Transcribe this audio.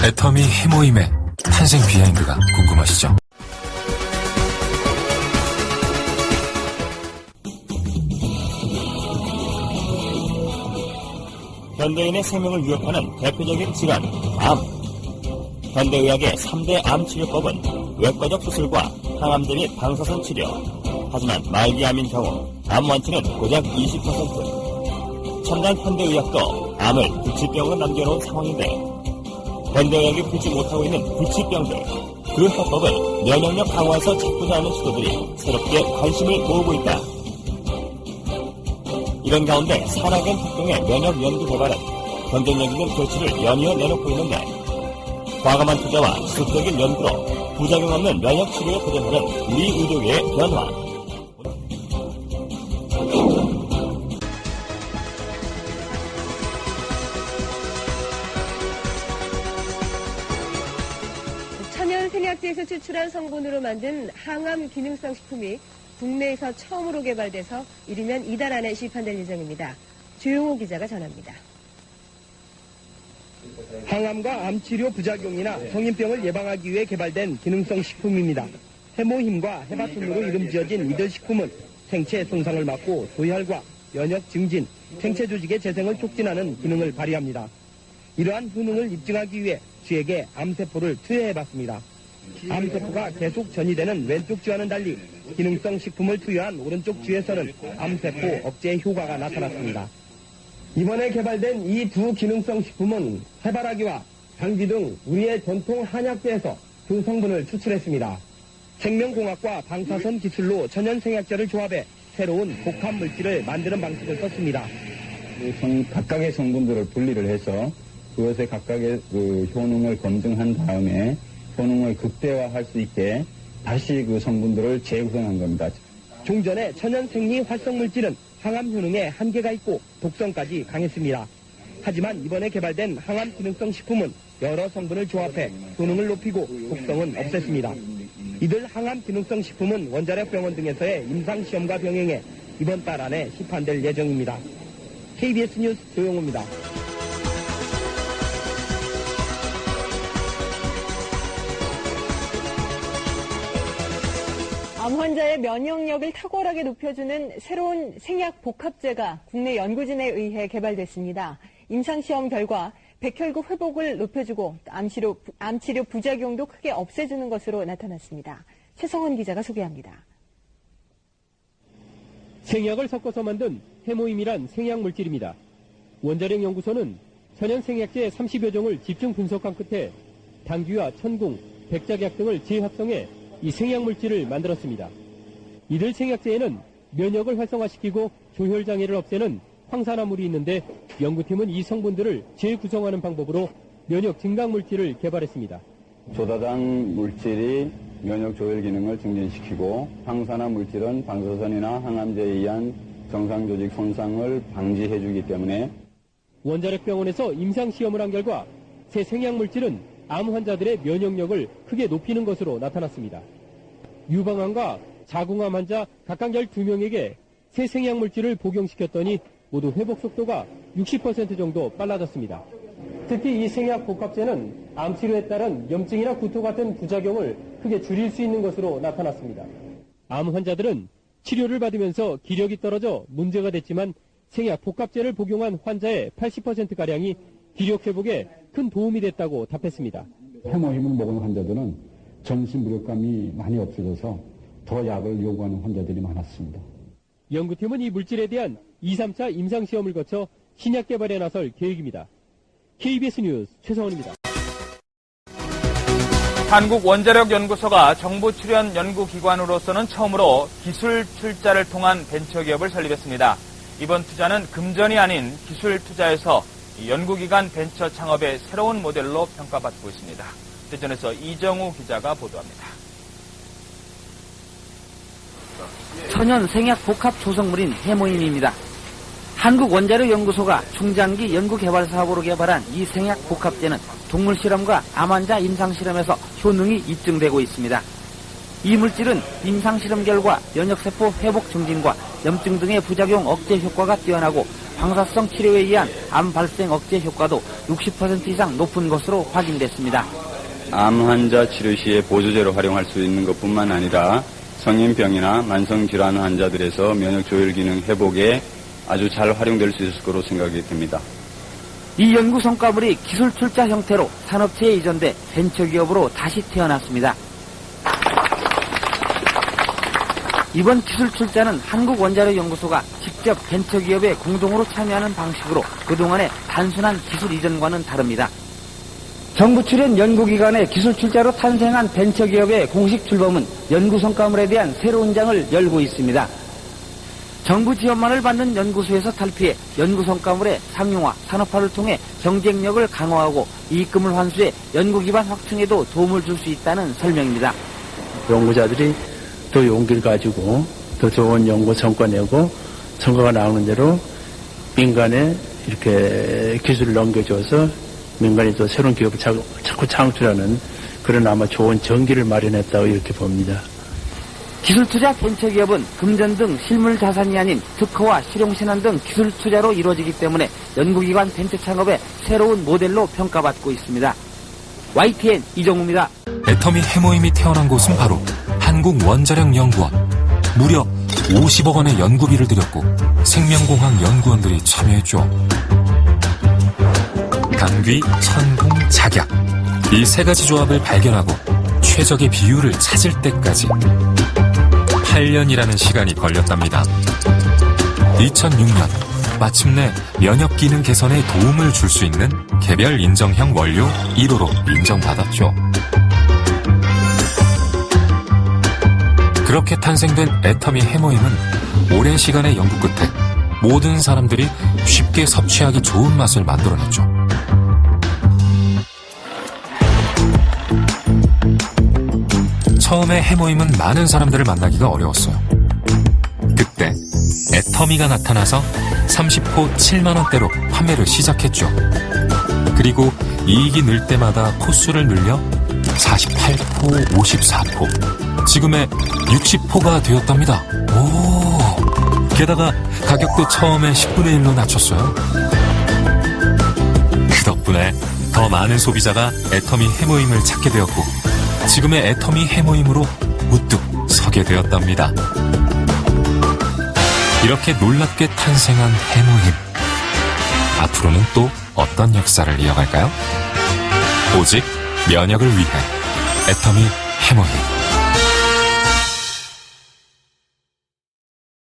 애터미 해모임의 탄생 비하인드가 궁금하시죠? 현대인의 생명을 위협하는 대표적인 질환, 암. 현대의학의 3대 암 치료법은 외과적 수술과 항암제 및 방사선 치료. 하지만 말기암인 경우 암 완치는 고작 20%. 첨단 현대의학도 암을 불치병으로 남겨놓은 상황인데 현대의학이 풀지 못하고 있는 불치병들, 그 해법을 면역력 강화에서 찾고자 하는 시도들이 새롭게 관심을 모으고 있다. 이런 가운데 산학연 활동의 면역 연구 개발은 경쟁력 있는 결실을 연이어 내놓고 있는데 과감한 투자와 지속적인 연구로 부작용 없는 면역 치료에 도전하는 우리 의료계의 변화. 천연 생약제에서 추출한 성분으로 만든 항암 기능성 식품이 국내에서 처음으로 개발돼서 이르면 이달 안에 시판될 예정입니다. 조용호 기자가 전합니다. 항암과 암치료 부작용이나 성인병을 예방하기 위해 개발된 기능성 식품입니다. 해모힘과 해바순으로 이름 지어진 이들 식품은 생체 손상을 막고 소혈과 면역 증진, 생체 조직의 재생을 촉진하는 기능을 발휘합니다. 이러한 효능을 입증하기 위해 쥐에게 암세포를 투여해봤습니다. 암세포가 계속 전이되는 왼쪽 쥐와는 달리 기능성 식품을 투여한 오른쪽 쥐에서는 암세포 억제 효과가 나타났습니다. 이번에 개발된 이 두 기능성 식품은 해바라기와 당귀 등 우리의 전통 한약재에서 그 성분을 추출했습니다. 생명공학과 방사선 기술로 천연생약제를 조합해 새로운 복합 물질을 만드는 방식을 썼습니다. 각각의 성분들을 분리를 해서 그것의 각각의 효능을 검증한 다음에 효능을 극대화할 수 있게 다시 그 성분들을 재구성한 겁니다. 종전의 천연생리 활성물질은 항암 효능에 한계가 있고 독성까지 강했습니다. 하지만 이번에 개발된 항암 기능성 식품은 여러 성분을 조합해 효능을 높이고 독성은 없앴습니다. 이들 항암 기능성 식품은 원자력 병원 등에서의 임상시험과 병행해 이번 달 안에 시판될 예정입니다. KBS 뉴스 조용호입니다. 암 환자의 면역력을 탁월하게 높여주는 새로운 생약 복합제가 국내 연구진에 의해 개발됐습니다. 임상시험 결과 백혈구 회복을 높여주고 암치료 부작용도 크게 없애주는 것으로 나타났습니다. 최성원 기자가 소개합니다. 생약을 섞어서 만든 해모임이란 생약물질입니다. 원자력 연구소는 천연생약제 30여 종을 집중 분석한 끝에 당귀와 천궁, 백작약 등을 재합성해 이 생약물질을 만들었습니다. 이들 생약제에는 면역을 활성화시키고 조혈장애를 없애는 황산화물이 있는데 연구팀은 이 성분들을 재구성하는 방법으로 면역 증강물질을 개발했습니다. 조다당 물질이 면역 조혈 기능을 증진시키고 황산화 물질은 방사선이나 항암제에 의한 정상 조직 손상을 방지해주기 때문에 원자력 병원에서 임상시험을 한 결과 새 생약물질은 암 환자들의 면역력을 크게 높이는 것으로 나타났습니다. 유방암과 자궁암 환자 각각 12명에게 새 생약물질을 복용시켰더니 모두 회복 속도가 60% 정도 빨라졌습니다. 특히 이 생약 복합제는 암 치료에 따른 염증이나 구토 같은 부작용을 크게 줄일 수 있는 것으로 나타났습니다. 암 환자들은 치료를 받으면서 기력이 떨어져 문제가 됐지만 생약 복합제를 복용한 환자의 80%가량이 기력 회복에 큰 도움이 됐다고 답했습니다. 해모힘을 먹은 환자들은 전신 무력감이 많이 없어져서 더 약을 요구하는 환자들이 많았습니다. 연구팀은 이 물질에 대한 2, 3차 임상시험을 거쳐 신약 개발에 나설 계획입니다. KBS 뉴스 최성원입니다. 한국원자력연구소가 정부 출연 연구기관으로서는 처음으로 기술 출자를 통한 벤처기업을 설립했습니다. 이번 투자는 금전이 아닌 기술 투자에서 연구기관 벤처 창업의 새로운 모델로 평가받고 있습니다. 대전에서 이정우 기자가 보도합니다. 천연 생약 복합 조성물인 해모임입니다. 한국원자력연구소가 중장기 연구개발 사업으로 개발한 이 생약 복합제는 동물 실험과 암 환자 임상실험에서 효능이 입증되고 있습니다. 이 물질은 임상실험 결과 면역세포 회복 증진과 염증 등의 부작용 억제 효과가 뛰어나고 방사성 치료에 의한 암 발생 억제 효과도 60% 이상 높은 것으로 확인됐습니다. 암 환자 치료 시에 보조제로 활용할 수 있는 것뿐만 아니라 성인병이나 만성질환 환자들에서 면역 조절 기능 회복에 아주 잘 활용될 수 있을 거로 생각이 됩니다. 이 연구 성과물이 기술 출자 형태로 산업체에 이전돼 벤처기업으로 다시 태어났습니다. 이번 기술 출자는 한국원자력연구소가 직접 벤처기업에 공동으로 참여하는 방식으로 그동안의 단순한 기술 이전과는 다릅니다. 정부 출연 연구기관의 기술 출자로 탄생한 벤처기업의 공식 출범은 연구 성과물에 대한 새로운 장을 열고 있습니다. 정부 지원만을 받는 연구소에서 탈피해 연구 성과물의 상용화, 산업화를 통해 경쟁력을 강화하고 이익금을 환수해 연구 기반 확충에도 도움을 줄 수 있다는 설명입니다. 연구자들이 더 용기를 가지고 더 좋은 연구 성과 내고 성과가 나오는 대로 민간에 이렇게 기술을 넘겨줘서 민간이 또 새로운 기업을 자꾸 창출하는 그런 아마 좋은 전기를 마련했다고 이렇게 봅니다. 기술투자 벤처기업은 금전 등 실물 자산이 아닌 특허와 실용신안 등 기술 투자로 이루어지기 때문에 연구기관 벤처 창업의 새로운 모델로 평가받고 있습니다. YTN 이정우입니다. 애터미 해모임이 태어난 곳은 바로 한국원자력연구원. 무려 50억 원의 연구비를 들였고 생명공학 연구원들이 참여했죠. 당귀, 천궁, 작약. 이 세 가지 조합을 발견하고 최적의 비율을 찾을 때까지 8년이라는 시간이 걸렸답니다. 2006년 마침내 면역 기능 개선에 도움을 줄 수 있는 개별 인정형 원료 1호로 인정받았죠. 그렇게 탄생된 애터미 해모임은 오랜 시간의 연구 끝에 모든 사람들이 쉽게 섭취하기 좋은 맛을 만들어냈죠. 처음에 해모임은 많은 사람들을 만나기가 어려웠어요. 그때 애터미가 나타나서 30포 7만원대로 판매를 시작했죠. 그리고 이익이 늘 때마다 포수를 늘려 48포, 54포, 지금의 60포가 되었답니다. 오! 게다가 가격도 처음에 10분의 1로 낮췄어요. 그 덕분에 더 많은 소비자가 애터미 해모임을 찾게 되었고 지금의 애터미 해모임으로 우뚝 서게 되었답니다. 이렇게 놀랍게 탄생한 해모임. 앞으로는 또 어떤 역사를 이어갈까요? 오직 면역을 위해 애터미 해모임.